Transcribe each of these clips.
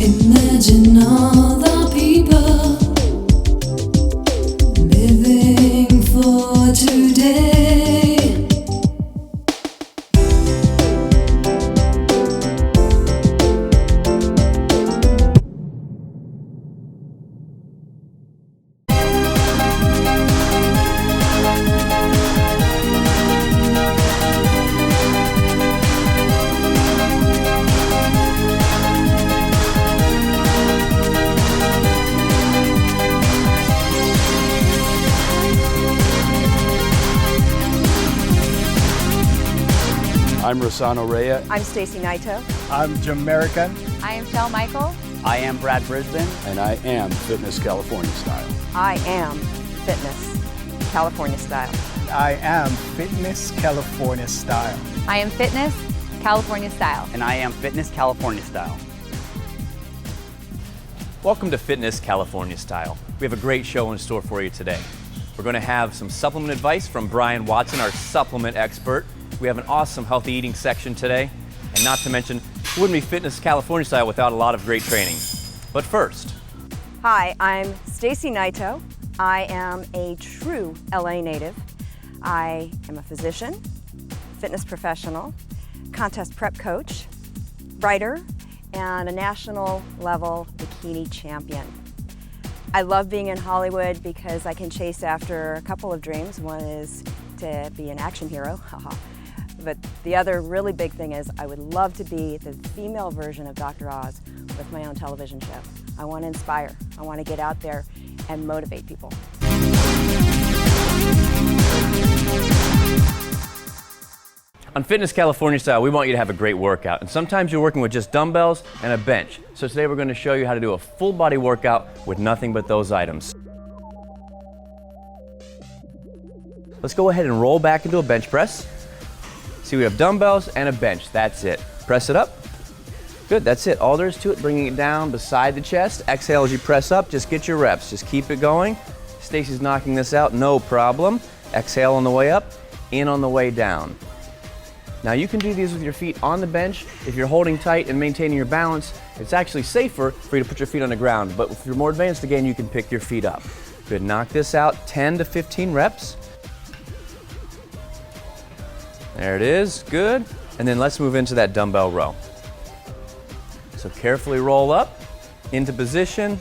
Imagine all the people living for today. I'm Rossano Rea. I'm Stacy Naito. I'm Jim American. I am Shel Michael. I am Brad Brisbane. And I am Fitness California Style. I am Fitness California Style. I am Fitness California Style. I am Fitness California Style. And I am Fitness California Style. Welcome to Fitness California Style. We have a great show in store for you today. We're going to have some supplement advice from Brian Watson, our supplement expert. We have an awesome healthy eating section today. And not to mention, it wouldn't be Fitness California Style without a lot of great training. But first. Hi, I'm Stacy Naito. I am a true LA native. I am a physician, fitness professional, contest prep coach, writer, and a national level bikini champion. I love being in Hollywood because I can chase after a couple of dreams. One is to be an action hero, but the other really big thing is I would love to be the female version of Dr. Oz with my own television show. I want to inspire. I want to get out there and motivate people. On Fitness California Style, we want you to have a great workout. And sometimes you're working with just dumbbells and a bench. So today we're going to show you how to do a full body workout with nothing but those items. Let's go ahead and roll back into a bench press. See, we have dumbbells and a bench. That's it. Press it up. Good, that's it. All there is to it, bringing it down beside the chest. Exhale as you press up. Just get your reps. Just keep it going. Stacy's knocking this out, no problem. Exhale on the way up, in on the way down. Now you can do these with your feet on the bench. If you're holding tight and maintaining your balance, it's actually safer for you to put your feet on the ground. But if you're more advanced again, you can pick your feet up. Good, knock this out, 10 to 15 reps. There it is, good. And then let's move into that dumbbell row. So carefully roll up, into position.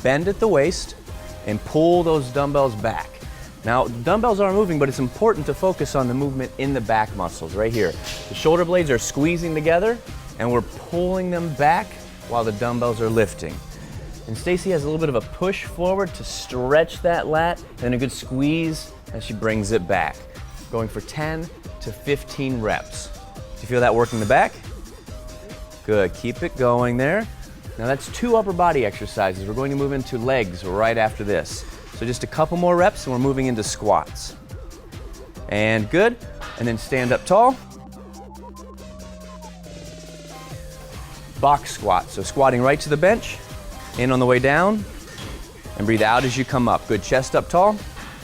Bend at the waist and pull those dumbbells back. Now, the dumbbells are moving, but it's important to focus on the movement in the back muscles right here. The shoulder blades are squeezing together and we're pulling them back while the dumbbells are lifting. And Stacy has a little bit of a push forward to stretch that lat and a good squeeze as she brings it back. Going for 10 to 15 reps. Do you feel that working the back? Good, keep it going there. Now that's 2 upper body exercises. We're going to move into legs right after this. So just a couple more reps and we're moving into squats. And good, and then stand up tall. Box squat, so squatting right to the bench. In on the way down, and breathe out as you come up. Good, chest up tall,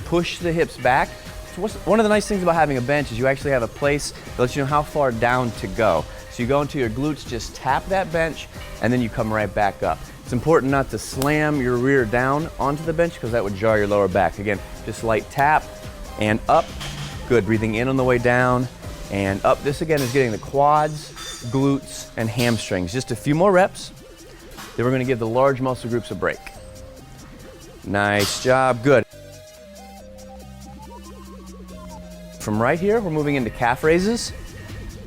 push the hips back. So one of the nice things about having a bench is you actually have a place that lets you know how far down to go. So you go into your glutes, just tap that bench, and then you come right back up. It's important not to slam your rear down onto the bench because that would jar your lower back. Again, just light tap and up. Good, breathing in on the way down and up. This again is getting the quads, glutes, and hamstrings. Just a few more reps. Then we're going to give the large muscle groups a break. Nice job, good. From right here, we're moving into calf raises.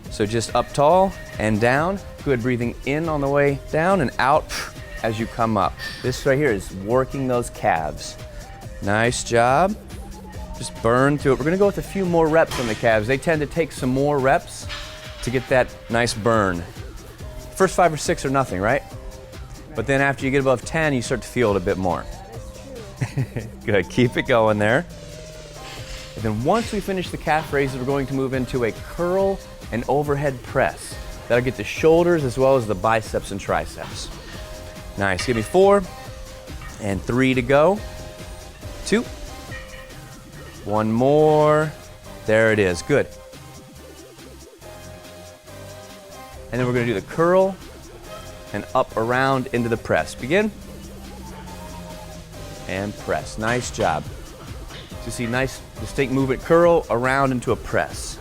So just up tall and down. Good, breathing in on the way down and out as you come up. This right here is working those calves. Nice job. Just burn through it. We're going to go with a few more reps on the calves. They tend to take some more reps to get that nice burn. First 5 or 6 are nothing, right? But then after you get above 10, you start to feel it a bit more. Good, keep it going there. And then once we finish the calf raises, we're going to move into a curl and overhead press. That'll get the shoulders as well as the biceps and triceps. Nice, give me 4 and 3 to go. 2, 1 more. There it is, good. and then we're gonna do the curl and up around into the press. Begin. And press, nice job. So you see nice distinct movement, curl around into a press.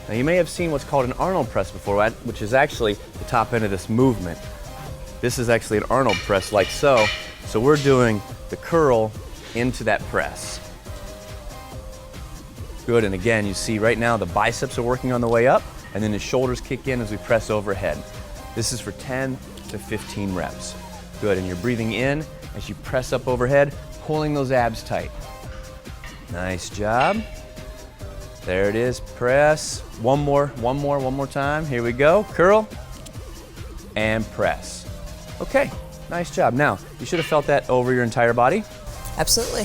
Now you may have seen what's called an Arnold press before, which is actually the top end of this movement. This is actually an Arnold press like so. So we're doing the curl into that press. Good, and again, you see right now the biceps are working on the way up, and then the shoulders kick in as we press overhead. This is for 10 to 15 reps. Good, and you're breathing in as you press up overhead, pulling those abs tight. Nice job. There it is, press. One more time. Here we go, curl and press. Okay, nice job. Now, you should have felt that over your entire body. Absolutely.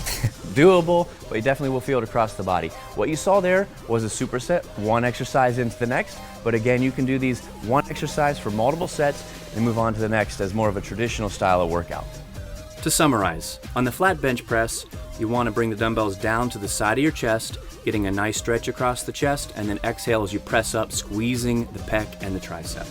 Doable, but you definitely will feel it across the body. What you saw there was a superset, one exercise into the next, but again, you can do these one exercise for multiple sets and move on to the next as more of a traditional style of workout. To summarize, on the flat bench press, you want to bring the dumbbells down to the side of your chest, getting a nice stretch across the chest, and then exhale as you press up, squeezing the pec and the tricep.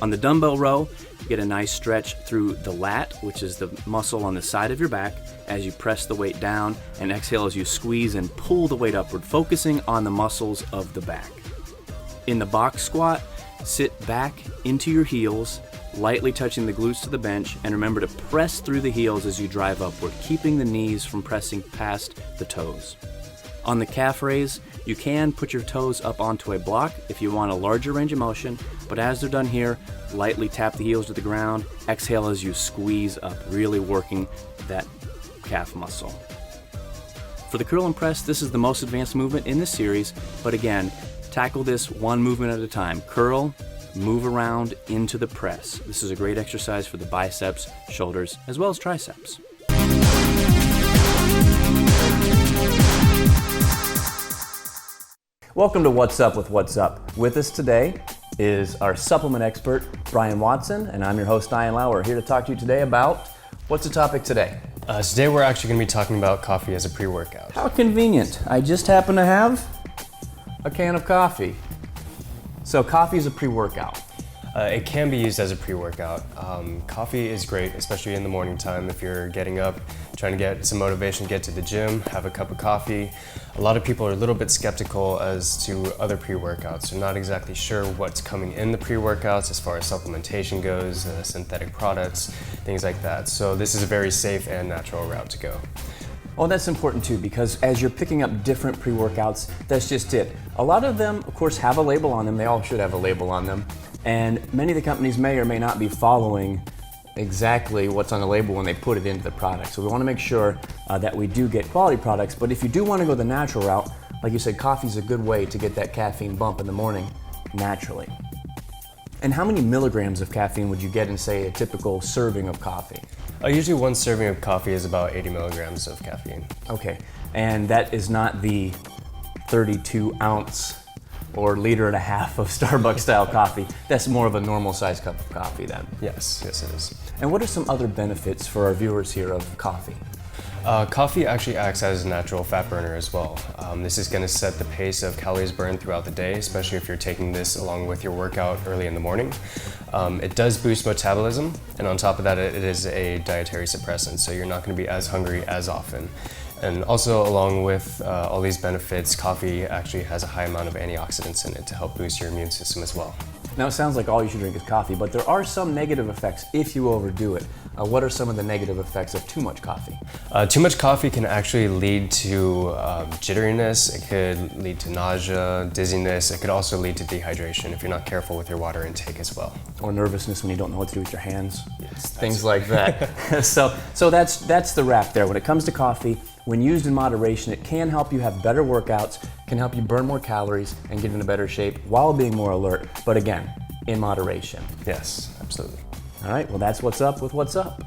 On the dumbbell row, you get a nice stretch through the lat, which is the muscle on the side of your back, as you press the weight down, and exhale as you squeeze and pull the weight upward, focusing on the muscles of the back. In the box squat, sit back into your heels, lightly touching the glutes to the bench, and remember to press through the heels as you drive upward, keeping the knees from pressing past the toes. On the calf raise, you can put your toes up onto a block if you want a larger range of motion, but as they're done here, lightly tap the heels to the ground, exhale as you squeeze up, really working that calf muscle. For the curl and press, this is the most advanced movement in this series, but again, tackle this one movement at a time. Curl, move around into the press. This is a great exercise for the biceps, shoulders, as well as triceps. Welcome to What's Up with What's Up. With us today is our supplement expert, Brian Watson, and I'm your host, Diane Lau. We're here to talk to you today about, what's the topic today? Today we're actually going to be talking about coffee as a pre-workout. How convenient. I just happen to have a can of coffee. So coffee is a pre-workout. It can be used as a pre-workout. Coffee is great, especially in the morning time if you're getting up, trying to get some motivation, get to the gym, have a cup of coffee. A lot of people are a little bit skeptical as to other pre-workouts. They're not exactly sure what's coming in the pre-workouts as far as supplementation goes, synthetic products, things like that. So this is a very safe and natural route to go. Well, that's important too, because as you're picking up different pre-workouts, that's just it. A lot of them, of course, have a label on them. They all should have a label on them. And many of the companies may or may not be following exactly what's on the label when they put it into the product. So we want to make sure that we do get quality products. But if you do want to go the natural route, like you said, coffee's a good way to get that caffeine bump in the morning naturally. And how many milligrams of caffeine would you get in, say, a typical serving of coffee? Usually one serving of coffee is about 80 milligrams of caffeine. Okay, and that is not the 32 ounce or liter and a half of Starbucks style coffee. That's more of a normal sized cup of coffee then. Yes, it is. And what are some other benefits for our viewers here of coffee? Coffee actually acts as a natural fat burner as well. This is going to set the pace of calories burned throughout the day, especially if you're taking this along with your workout early in the morning. It does boost metabolism, and on top of that, it is a dietary suppressant, so you're not going to be as hungry as often. And also, along with all these benefits, coffee actually has a high amount of antioxidants in it to help boost your immune system as well. Now, it sounds like all you should drink is coffee, but there are some negative effects if you overdo it. What are some of the negative effects of too much coffee? Too much coffee can actually lead to jitteriness. It could lead to nausea, dizziness. It could also lead to dehydration if you're not careful with your water intake as well. Or nervousness when you don't know what to do with your hands. Yes, things like that. so that's the wrap there. When it comes to coffee, when used in moderation, it can help you have better workouts, can help you burn more calories and get into better shape while being more alert, but again, in moderation. Yes, absolutely. All right, well, that's What's Up with What's Up.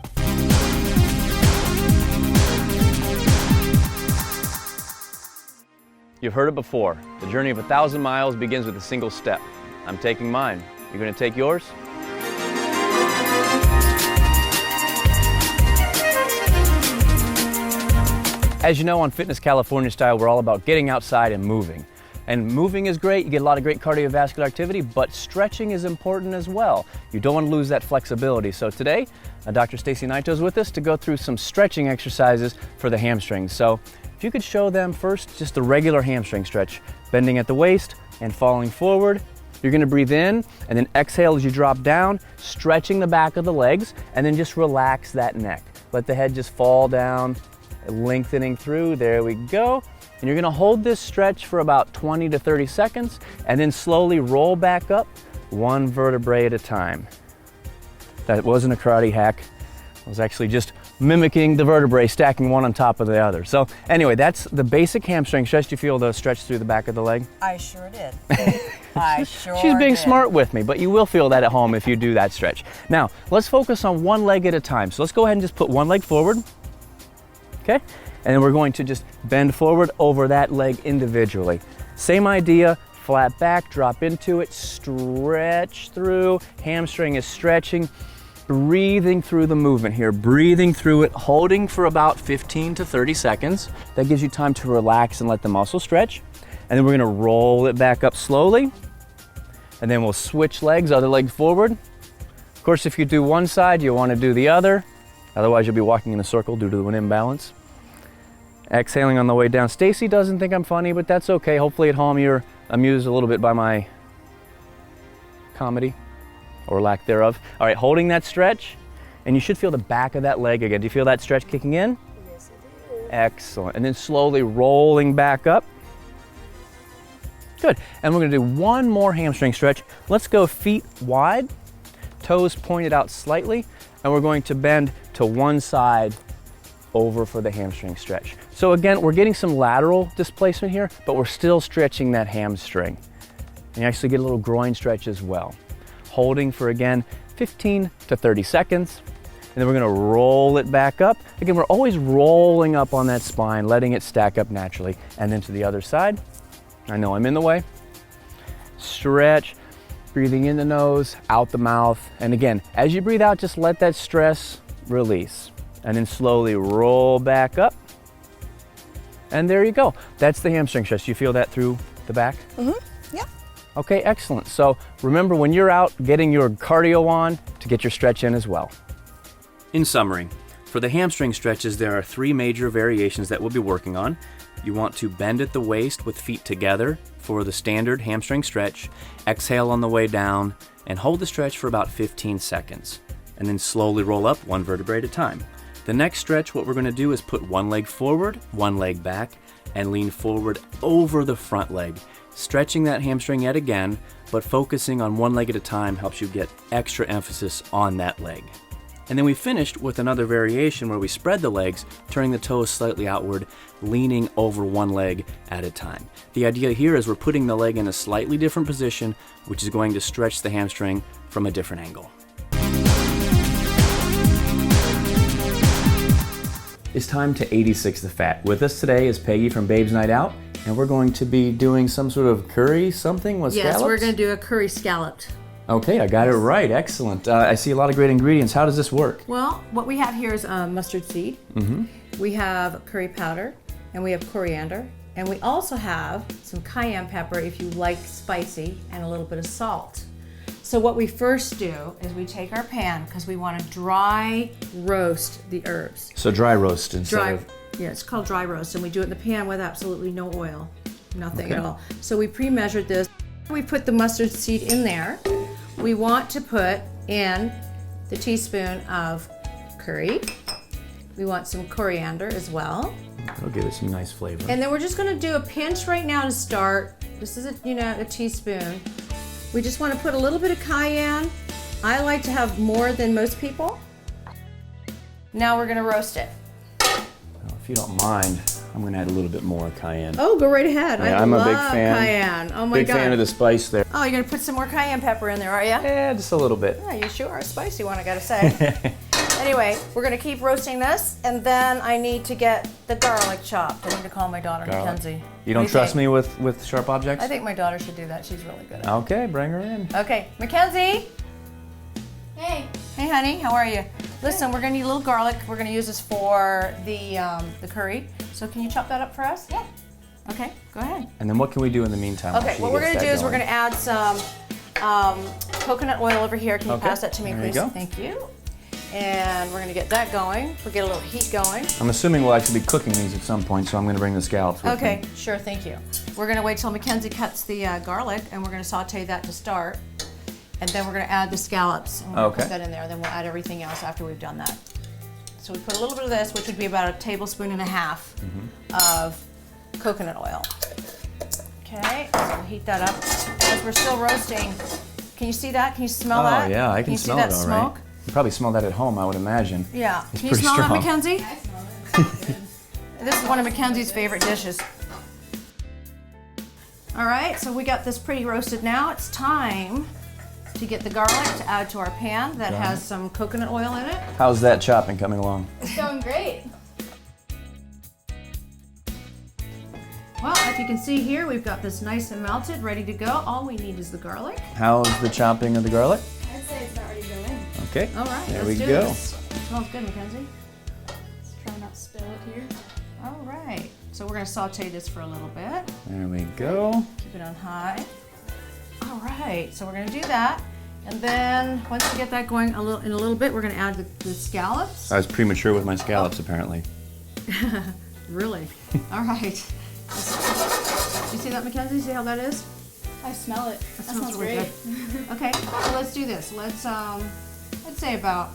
You've heard it before. The journey of 1,000 miles begins with a single step. I'm taking mine. You're going to take yours? As you know, on Fitness California Style, we're all about getting outside and moving. And moving is great, you get a lot of great cardiovascular activity, but stretching is important as well. You don't want to lose that flexibility. So today, Dr. Stacy Naito is with us to go through some stretching exercises for the hamstrings. So if you could show them first just the regular hamstring stretch, bending at the waist and falling forward. You're gonna breathe in and then exhale as you drop down, stretching the back of the legs, and then just relax that neck. Let the head just fall down, lengthening through, there we go. And you're gonna hold this stretch for about 20 to 30 seconds and then slowly roll back up one vertebrae at a time. That wasn't a karate hack. I was actually just mimicking the vertebrae, stacking one on top of the other. So anyway, that's the basic hamstring stretch. Do you feel the stretch through the back of the leg? I sure did. I sure She's being did. smart with me, but you will feel that at home if you do that stretch. Now, let's focus on one leg at a time. So let's go ahead and just put one leg forward, okay? And then we're going to just bend forward over that leg individually. Same idea, flat back, drop into it, stretch through, hamstring is stretching, breathing through the movement here, breathing through it, holding for about 15 to 30 seconds. That gives you time to relax and let the muscle stretch. And then we're gonna roll it back up slowly. And then we'll switch legs, other leg forward. Of course, if you do one side, you wanna do the other. Otherwise, you'll be walking in a circle due to an imbalance. Exhaling on the way down. Stacy doesn't think I'm funny, but that's okay. Hopefully at home you're amused a little bit by my comedy or lack thereof. All right, holding that stretch, and you should feel the back of that leg again. Do you feel that stretch kicking in? Yes, I do. Excellent. And then slowly rolling back up. Good. And we're going to do one more hamstring stretch. Let's go feet wide, toes pointed out slightly, and we're going to bend to one side over for the hamstring stretch. So again, we're getting some lateral displacement here, but we're still stretching that hamstring. And you actually get a little groin stretch as well. Holding for, again, 15 to 30 seconds. And then we're gonna roll it back up. Again, we're always rolling up on that spine, letting it stack up naturally. And then to the other side. I know I'm in the way. Stretch, breathing in the nose, out the mouth. And again, as you breathe out, just let that stress release. And then slowly roll back up. And there you go. That's the hamstring stretch. You feel that through the back? Mm-hmm, yeah. Okay, excellent. So remember, when you're out getting your cardio on, to get your stretch in as well. In summary, for the hamstring stretches, there are 3 major variations that we'll be working on. You want to bend at the waist with feet together for the standard hamstring stretch, exhale on the way down, and hold the stretch for about 15 seconds. And then slowly roll up one vertebrae at a time. The next stretch, what we're going to do is put one leg forward, one leg back, and lean forward over the front leg. Stretching that hamstring yet again, but focusing on one leg at a time helps you get extra emphasis on that leg. And then we finished with another variation where we spread the legs, turning the toes slightly outward, leaning over one leg at a time. The idea here is we're putting the leg in a slightly different position, which is going to stretch the hamstring from a different angle. It's time to 86 the fat. With us today is Peggy from Babe's Night Out, and we're going to be doing some sort of curry something with scallops? Yes, we're going to do a curry scalloped. Okay, I got it right. Excellent. I see a lot of great ingredients. How does this work? Well, what we have here is mustard seed. Mm-hmm. We have curry powder, and we have coriander, and we also have some cayenne pepper if you like spicy, and a little bit of salt. So what we first do is we take our pan, because we want to dry roast the herbs. So dry roast instead of... Yeah, it's called dry roast, and we do it in the pan with absolutely no oil, nothing Okay. at all. So we pre-measured this. We put the mustard seed in there. We want to put in the teaspoon of curry. We want some coriander as well. That'll give it some nice flavor. And then we're just going to do a pinch right now to start. This is a teaspoon. We just want to put a little bit of cayenne. I like to have more than most people. Now we're going to roast it. Well, if you don't mind, I'm going to add a little bit more cayenne. Oh, go right ahead. Yeah, I I'm a love big fan. cayenne. Oh my Big God. fan of the spice there. Oh, you're going to put some more cayenne pepper in there, are you? Yeah, just a little bit. Yeah, you sure are a spicy one, I gotta say. Anyway, we're gonna keep roasting this, and then I need to get the garlic chopped. I need to call my daughter, Garlic. Mackenzie. You don't trust me with sharp objects? I think my daughter should do that. She's really good at it. Okay, bring her in. Okay, Mackenzie. Hey. Hey, honey. How are you? Listen, we're gonna need a little garlic. We're gonna use this for the curry. So can you chop that up for us? Yeah. Okay, go ahead. And then what can we do in the meantime? while Okay, she what we're gets gonna that do is we're going? gonna add some coconut oil over here. Can you Okay, pass that to me, there please? you go. Thank you. And we're gonna get that going. We'll get a little heat going. I'm assuming we'll actually be cooking these at some point, so I'm going to bring the scallops with Okay, me. sure, thank you. We're gonna wait till Mackenzie cuts the garlic, and we're gonna saute that to start. And then we're gonna add the scallops, and we're gonna Okay. put that in there. Then we'll add everything else after we've done that. So we put a little bit of this, which would be about a tablespoon and a half of coconut oil. Okay, so we'll heat that up. As we're still roasting, can you see that? Can you smell that? Oh, yeah, I can you smell see it that all smoke? right. You probably smell that at home, I would imagine. Yeah. It's Can you pretty smell strong. that, Mackenzie? This is one of Mackenzie's favorite dishes. All right, so we got this pretty roasted now. It's time to get the garlic to add to our pan that has some coconut oil in it. How's that chopping coming along? It's going great. Well, if you can see here, we've got this nice and melted, ready to go. All we need is the garlic. How's the chopping of the garlic? I'd say it's not ready to go in. Okay. All right, there let's we do go. this. Smells good, Mackenzie. Let's try not to spill it here. All right, so we're gonna saute this for a little bit. There we go. Keep it on high. All right, so we're gonna do that. And then once we get that going in a little bit, we're gonna add the scallops. I was premature with my scallops, apparently. Really? All right. You see that, Mackenzie? See how that is? I smell it. That smells really great. good. Okay, so let's do this. Let's say about,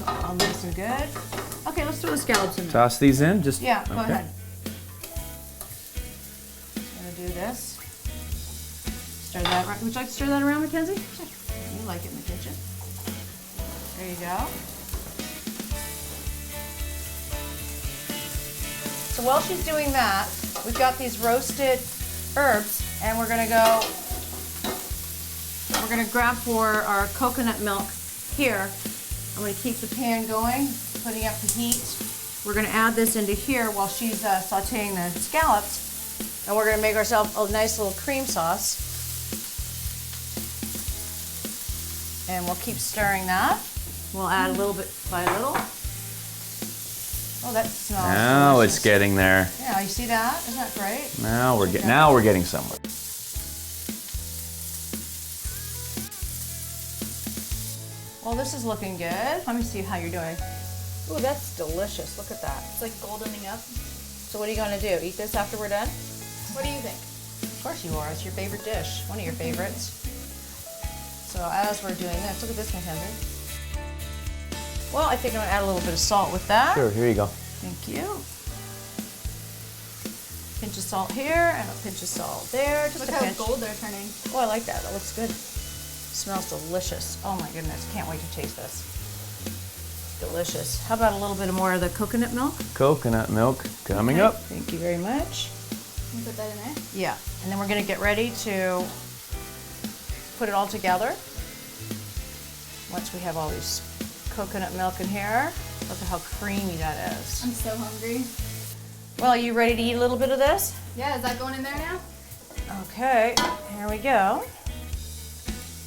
I'll make some good. Okay, let's throw the scallops in there. Toss these in, just Yeah, go okay. ahead. I'm gonna do this. Stir that right. Would you like to stir that around, Mackenzie? Sure. You like it in the kitchen. There you go. So while she's doing that, we've got these roasted herbs, and we're gonna grab for our coconut milk here. I'm gonna keep the pan going, putting up the heat. We're gonna add this into here while she's sauteing the scallops, and we're gonna make ourselves a nice little cream sauce. And we'll keep stirring that. We'll add a little bit by little. Oh, that smells Now delicious. it's getting there. Yeah, you see that? Isn't that great? Now we're getting somewhere. Well, this is looking good. Let me see how you're doing. Ooh, that's delicious. Look at that. It's like goldening up. So what are you gonna do? Eat this after we're done? What do you think? Of course you are. It's your favorite dish. One of your favorites. So as we're doing this, look at this, Mackenzie. Well, I think I'm gonna add a little bit of salt with that. Sure, here you go. Thank you. Pinch of salt here and a pinch of salt there. Just Look a how pinch. gold they're turning. Oh, I like that. That looks good. Smells delicious. Oh my goodness, can't wait to taste this. Delicious. How about a little bit more of the coconut milk? Coconut milk coming Okay, up. Thank you very much. Can you put that in there? Yeah, and then we're gonna get ready to put it all together. Once we have all these coconut milk in here, look at how creamy that is. I'm so hungry. Well, are you ready to eat a little bit of this? Yeah, is that going in there now? Okay, here we go.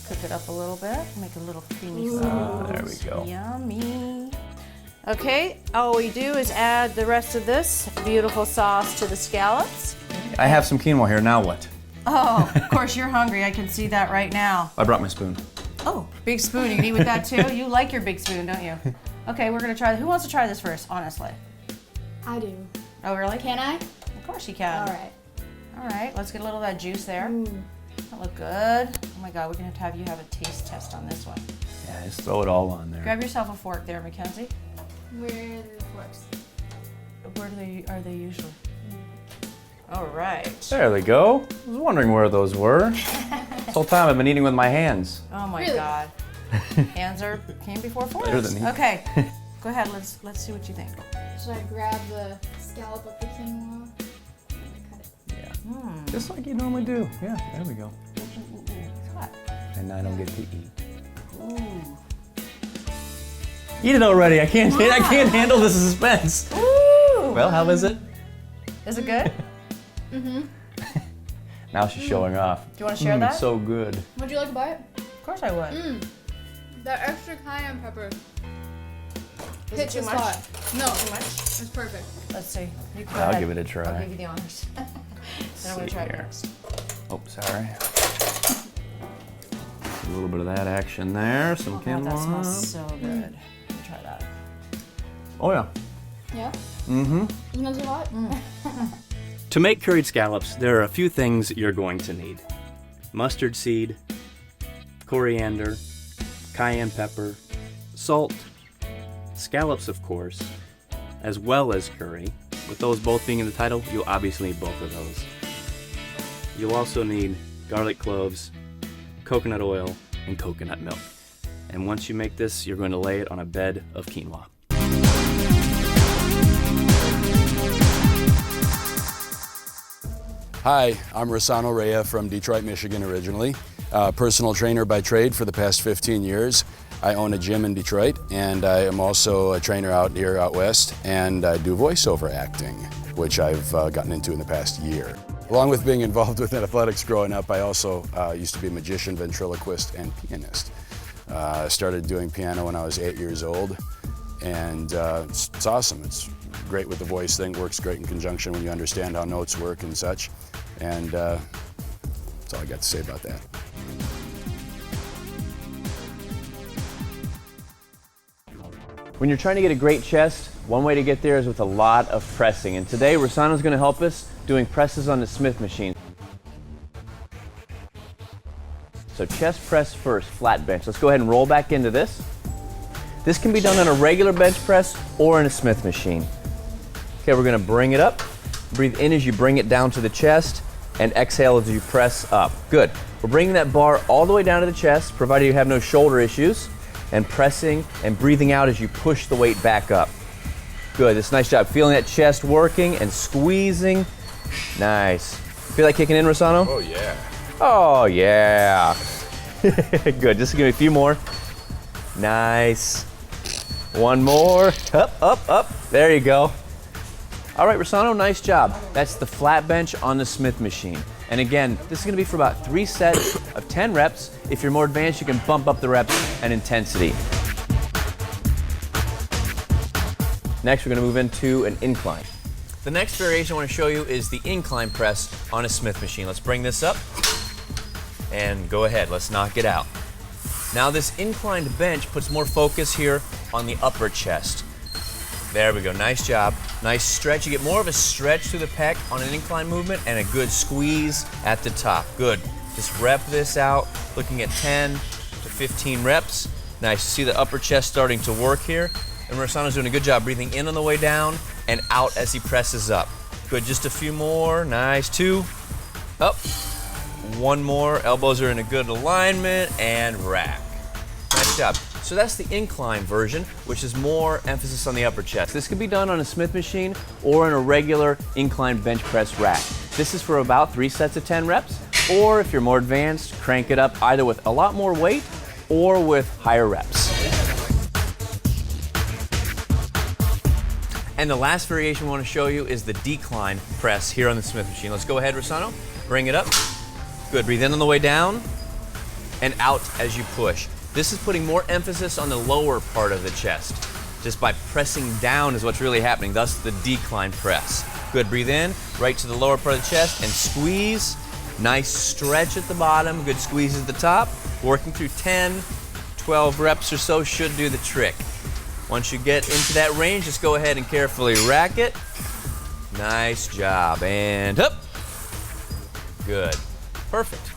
Cook it up a little bit, make a little creamy sauce. There we go. Yummy. Okay, all we do is add the rest of this beautiful sauce to the scallops. I have some quinoa here, now what? Oh, of course you're hungry, I can see that right now. I brought my spoon. Oh, big spoon, you can eat with that too? You like your big spoon, don't you? Okay, we're gonna try, who wants to try this first, honestly? I do. Oh, really? Can I? Of course you can. All right. All right, let's get a little of that juice there. Ooh. That look good. Oh my God, we're gonna have you have a taste test on this one. Yeah, just throw it all on there. Grab yourself a fork there, Mackenzie. Where are the forks? Where are they usually? All right. There they go. I was wondering where those were. This whole time I've been eating with my hands. Oh my Really? God. Hands came before forks. Better than me. Okay. Go ahead. Let's see what you think. Should I grab the scallop of the quinoa? And cut it. Yeah. Just like you normally do. Yeah, there we go. It's hot. And I don't get to eat. Ooh. Eat it already. I can't handle the suspense. Ooh. Well, how is it? Is it good? Now she's showing off. Do you want to share that? So good. Would you like a bite? Of course I would. That extra cayenne pepper Hit too the much? spot. No, Too much? it's perfect. Let's see. You go I'll ahead. give it a try. I'll give you the honors. Then I'm gonna See try it here. next. Oh, sorry. A little bit of that action there. Some Oh, God, that quinoa. smells so good. Let me try that. Oh yeah. Yeah? Mm-hmm. Isn't it too hot? To make curried scallops, there are a few things you're going to need. Mustard seed, coriander, cayenne pepper, salt, scallops of course, as well as curry. With those both being in the title, you'll obviously need both of those. You'll also need garlic cloves, coconut oil, and coconut milk. And once you make this, you're going to lay it on a bed of quinoa. Hi, I'm Rossano Rea from Detroit, Michigan originally. Personal trainer by trade for the past 15 years. I own a gym in Detroit, and I am also a trainer out here out west, and I do voiceover acting, which I've gotten into in the past year. Along with being involved with athletics growing up, I also used to be a magician, ventriloquist, and pianist. I started doing piano when I was 8 years old, and it's awesome. It's great with the voice thing, works great in conjunction when you understand how notes work and such. And that's all I got to say about that. When you're trying to get a great chest, one way to get there is with a lot of pressing. And today, Rossano's going to help us doing presses on the Smith machine. So chest press first, flat bench. Let's go ahead and roll back into this. This can be done on a regular bench press or in a Smith machine. Okay, we're going to bring it up. Breathe in as you bring it down to the chest, and exhale as you press up. Good. We're bringing that bar all the way down to the chest, provided you have no shoulder issues, and pressing and breathing out as you push the weight back up. Good. That's a nice job. Feeling that chest working and squeezing. Nice. Feel like kicking in, Rossano? Oh yeah. Oh yeah. Good. Just give me a few more. Nice. One more. Up, up, up. There you go. All right, Rossano, nice job. That's the flat bench on the Smith machine. And again, this is gonna be for about 3 sets of 10 reps. If you're more advanced, you can bump up the reps and intensity. Next, we're gonna move into an incline. The next variation I wanna show you is the incline press on a Smith machine. Let's bring this up and go ahead, let's knock it out. Now this inclined bench puts more focus here on the upper chest. There we go, nice job. Nice stretch. You get more of a stretch through the pec on an incline movement and a good squeeze at the top. Good. Just rep this out, looking at 10 to 15 reps. Nice to see the upper chest starting to work here. And Rossano's doing a good job breathing in on the way down and out as he presses up. Good, just a few more. Nice, 2. Up. 1 more. Elbows are in a good alignment and rack. Nice job. So that's the incline version, which is more emphasis on the upper chest. This could be done on a Smith machine or in a regular incline bench press rack. This is for about 3 sets of 10 reps, or if you're more advanced, crank it up either with a lot more weight or with higher reps. And the last variation we want to show you is the decline press here on the Smith machine. Let's go ahead, Rossano. Bring it up. Good, breathe in on the way down and out as you push. This is putting more emphasis on the lower part of the chest. Just by pressing down is what's really happening, thus the decline press. Good, breathe in, right to the lower part of the chest and squeeze. Nice stretch at the bottom, good squeeze at the top. Working through 10, 12 reps or so should do the trick. Once you get into that range, just go ahead and carefully rack it. Nice job, and up. Good, perfect.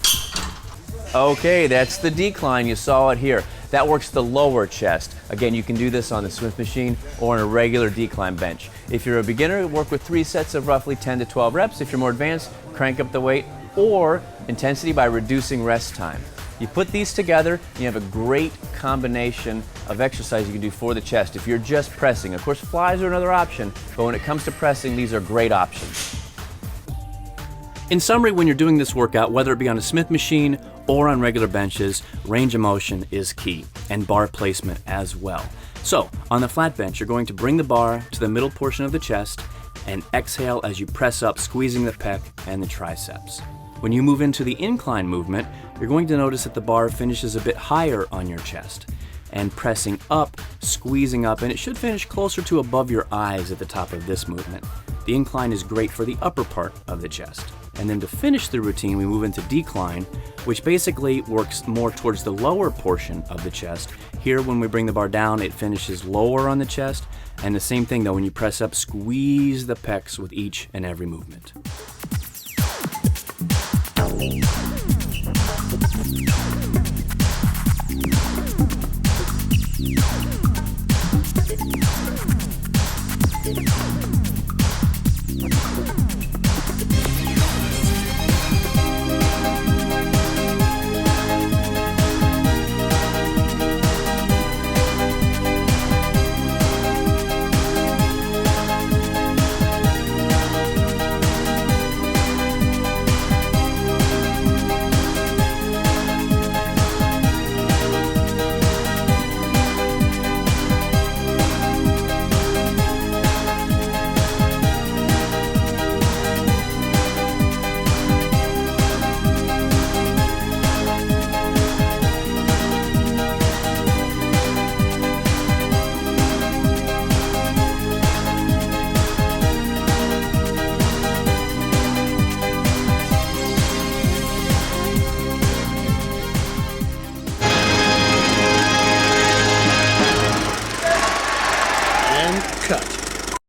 Okay, that's the decline. You saw it here. That works the lower chest. Again, you can do this on the Smith machine or on a regular decline bench. If you're a beginner, work with 3 sets of roughly 10 to 12 reps. If you're more advanced, crank up the weight or intensity by reducing rest time. You put these together, and you have a great combination of exercise you can do for the chest if you're just pressing. Of course, flies are another option, but when it comes to pressing, these are great options. In summary, when you're doing this workout, whether it be on a Smith machine or on regular benches, range of motion is key, and bar placement as well. So, on the flat bench, you're going to bring the bar to the middle portion of the chest and exhale as you press up, squeezing the pec and the triceps. When you move into the incline movement, you're going to notice that the bar finishes a bit higher on your chest. and pressing up, squeezing up, and it should finish closer to above your eyes at the top of this movement. The incline is great for the upper part of the chest. And then to finish the routine, we move into decline, which basically works more towards the lower portion of the chest. Here, when we bring the bar down, it finishes lower on the chest. And the same thing though, when you press up, squeeze the pecs with each and every movement.